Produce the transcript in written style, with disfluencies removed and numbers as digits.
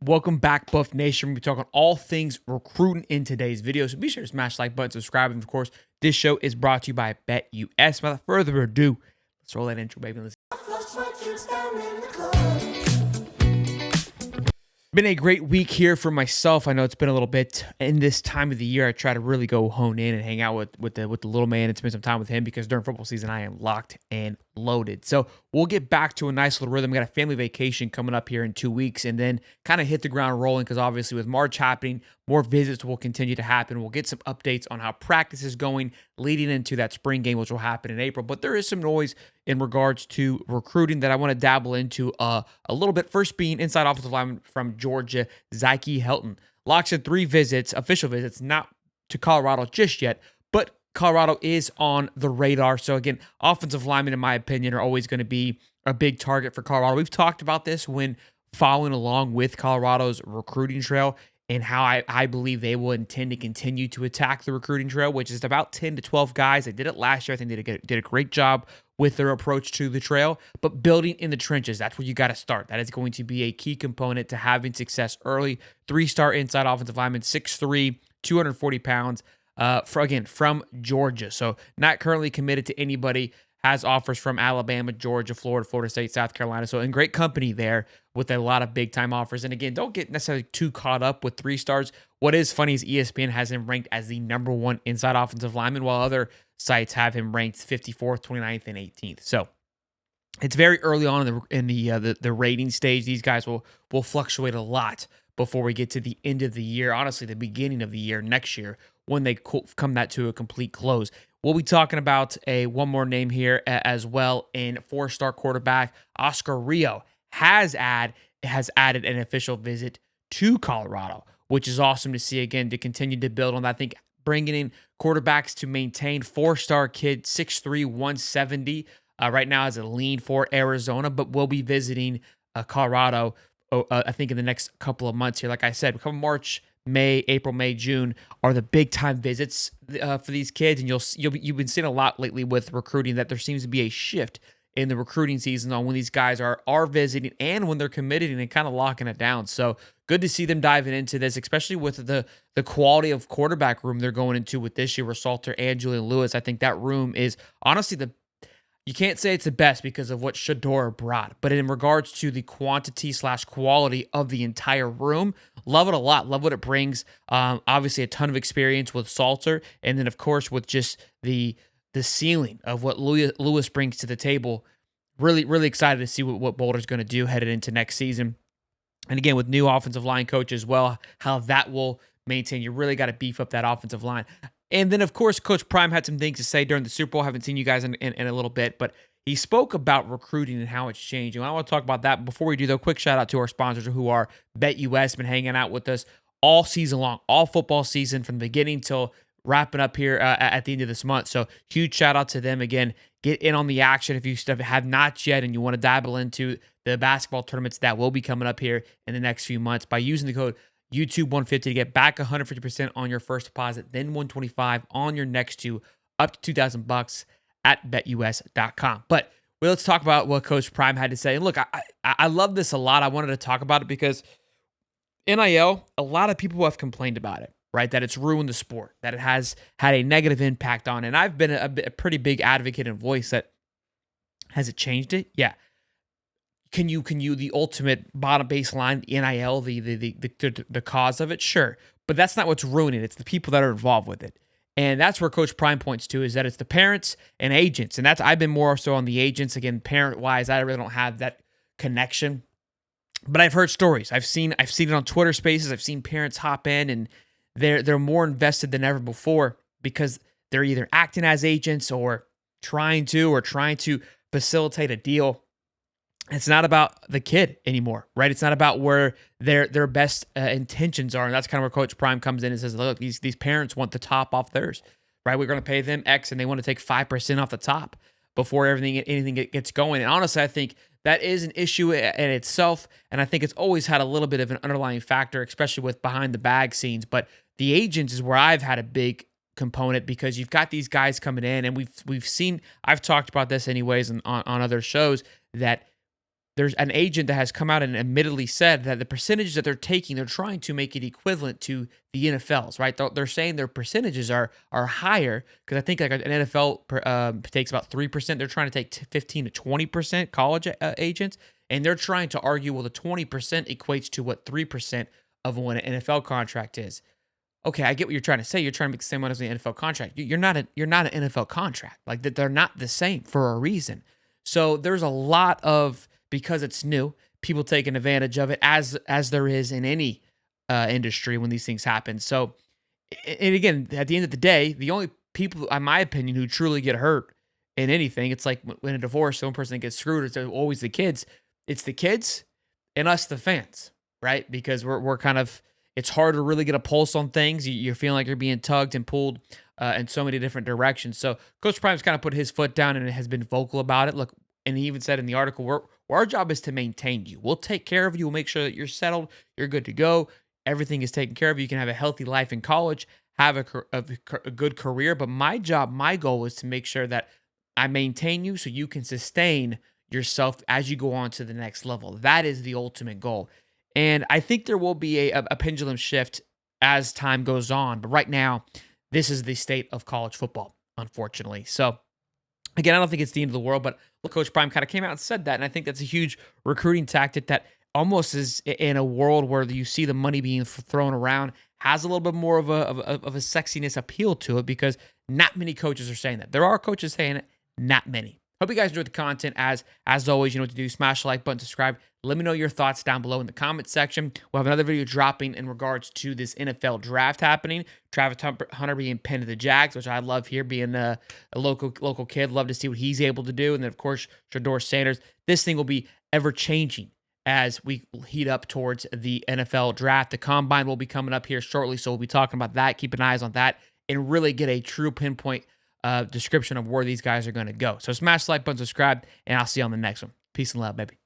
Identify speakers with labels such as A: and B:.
A: Welcome back, Buff Nation. We're talking all things recruiting in today's video. So be sure to smash the like button, subscribe, and of course, this show is brought to you by BetUS. Without further ado, let's roll that intro, baby. Let's been a great week here for myself. I know it's been a little bit in this time of the year. I try to really go hone in and hang out with the little man and spend some time with him because during football season I am locked and loaded. So we'll get back to a nice little rhythm. We got a family vacation coming up here in 2 weeks and then kind of hit the ground rolling because obviously with March happening, more visits will continue to happen. We'll get some updates on how practice is going leading into that spring game, which will happen in April. But there is some noise in regards to recruiting that I want to dabble into a little bit. First being inside offensive lineman from Georgia, Zyke Helton. Locks in 3 visits, official visits, not to Colorado just yet, but Colorado is on the radar. So again, offensive linemen, in my opinion, are always going to be a big target for Colorado. We've talked about this when following along with Colorado's recruiting trail and how I believe they will intend to continue to attack the recruiting trail, which is about 10 to 12 guys. They did it last year. I think they did a great job with their approach to the trail, but building in the trenches, that's where you got to start. That is going to be a key component to having success early. 3-star inside offensive lineman, 6'3", 240 pounds, from Georgia. So not currently committed to anybody, has offers from Alabama, Georgia, Florida, Florida State, South Carolina. So in great company there with a lot of big-time offers. And again, don't get necessarily too caught up with 3 stars. What is funny is ESPN has him ranked as the #1 inside offensive lineman, while other sites have him ranked 54th, 29th, and 18th. So it's very early on in the rating stage. These guys will fluctuate a lot before we get to the end of the year. Honestly, the beginning of the year next year when they come that to a complete close. We'll be talking about one more name here as well in 4-star quarterback Oscar Rio has added an official visit to Colorado, which is awesome to see again to continue to build on that. I think bringing in quarterbacks to maintain 4-star kid 6'3", 170 right now as a lean for Arizona, but we'll be visiting Colorado I think in the next couple of months here. Like I said, come March, April, May, June are the big time visits for these kids, and you've been seeing a lot lately with recruiting that there seems to be a shift in the recruiting season on when these guys are visiting and when they're committing and kind of locking it down. So good to see them diving into this, especially with the quality of quarterback room they're going into with this year with Salter and Julian Lewis. I think that room is honestly you can't say it's the best because of what Shedeur brought, but in regards to the quantity/quality of the entire room, love it a lot. Love what it brings. Obviously, a ton of experience with Salter, and then of course with just the ceiling of what Lewis brings to the table. Really, really excited to see what Boulder's going to do headed into next season. And again, with new offensive line coach as well, how that will maintain. You really got to beef up that offensive line. And then, of course, Coach Prime had some things to say during the Super Bowl. I haven't seen you guys in a little bit, but he spoke about recruiting and how it's changing. I want to talk about that. Before we do, though, quick shout out to our sponsors who are BetUS, been hanging out with us all season long, all football season from the beginning till wrapping up here at the end of this month. So huge shout out to them. Again, get in on the action if you have not yet and you want to dabble into the basketball tournaments that will be coming up here in the next few months by using the code YouTube150 to get back 150% on your first deposit, then 125 on your next two, up to $2,000 at betus.com. But let's talk about what Coach Prime had to say. And look, I love this a lot. I wanted to talk about it because NIL, a lot of people have complained about it, right? That it's ruined the sport, that it has had a negative impact on it. And I've been a pretty big advocate and voice that, has it changed it? Yeah. Can you the ultimate bottom baseline, the NIL, the cause of it? Sure. But that's not what's ruining it. It's the people that are involved with it. And that's where Coach Prime points to, is that it's the parents and agents. And I've been more so on the agents. Again, parent-wise, I really don't have that connection. But I've heard stories. I've seen it on Twitter Spaces. I've seen parents hop in and they're more invested than ever before because they're either acting as agents or trying to facilitate a deal. It's not about the kid anymore, right? It's not about where their best intentions are. And that's kind of where Coach Prime comes in and says, look, these parents want the top off theirs, right? We're going to pay them X and they want to take 5% off the top before anything gets going. And honestly, I think that is an issue in itself. And I think it's always had a little bit of an underlying factor, especially with behind the bag scenes. But the agents is where I've had a big component because you've got these guys coming in and we've seen, I've talked about this anyways on other shows, that there's an agent that has come out and admittedly said that the percentages that they're taking, they're trying to make it equivalent to the NFL's, right? They're saying their percentages are higher because I think like an NFL takes about 3%. They're trying to take 15 to 20% college agents, and they're trying to argue, well, the 20% equates to what 3% of what an NFL contract is. Okay, I get what you're trying to say. You're trying to make the same money as the NFL contract. You're not an NFL contract. Like that, they're not the same for a reason. So there's a lot of, because it's new, people taking advantage of it as there is in any industry when these things happen. So, and again, at the end of the day, the only people, in my opinion, who truly get hurt in anything, it's like when a divorce, one person gets screwed, it's always the kids. It's the kids and us, the fans, right? Because we're kind of, it's hard to really get a pulse on things. You're feeling like you're being tugged and pulled in so many different directions. So Coach Prime's kind of put his foot down and has been vocal about it. Look, and he even said in the article, our job is to maintain you. We'll take care of you. We'll make sure that you're settled. You're good to go. Everything is taken care of. You can have a healthy life in college, have a good career. But my job, my goal is to make sure that I maintain you so you can sustain yourself as you go on to the next level. That is the ultimate goal. And I think there will be a pendulum shift as time goes on. But right now, this is the state of college football, unfortunately. So, again, I don't think it's the end of the world, but Coach Prime kind of came out and said that. And I think that's a huge recruiting tactic that almost is in a world where you see the money being thrown around, has a little bit more of a sexiness appeal to it because not many coaches are saying that. There are coaches saying it, not many. Hope you guys enjoyed the content. As always, you know what to do. Smash the like button, subscribe. Let me know your thoughts down below in the comment section. We'll have another video dropping in regards to this NFL draft happening. Travis Hunter being pinned to the Jags, which I love here, being a local kid. Love to see what he's able to do. And then, of course, Shador Sanders. This thing will be ever-changing as we heat up towards the NFL draft. The Combine will be coming up here shortly, so we'll be talking about that. Keep an eye on that and really get a true pinpoint description of where these guys are going to go. So smash the like button, subscribe, and I'll see you on the next one. Peace and love, baby.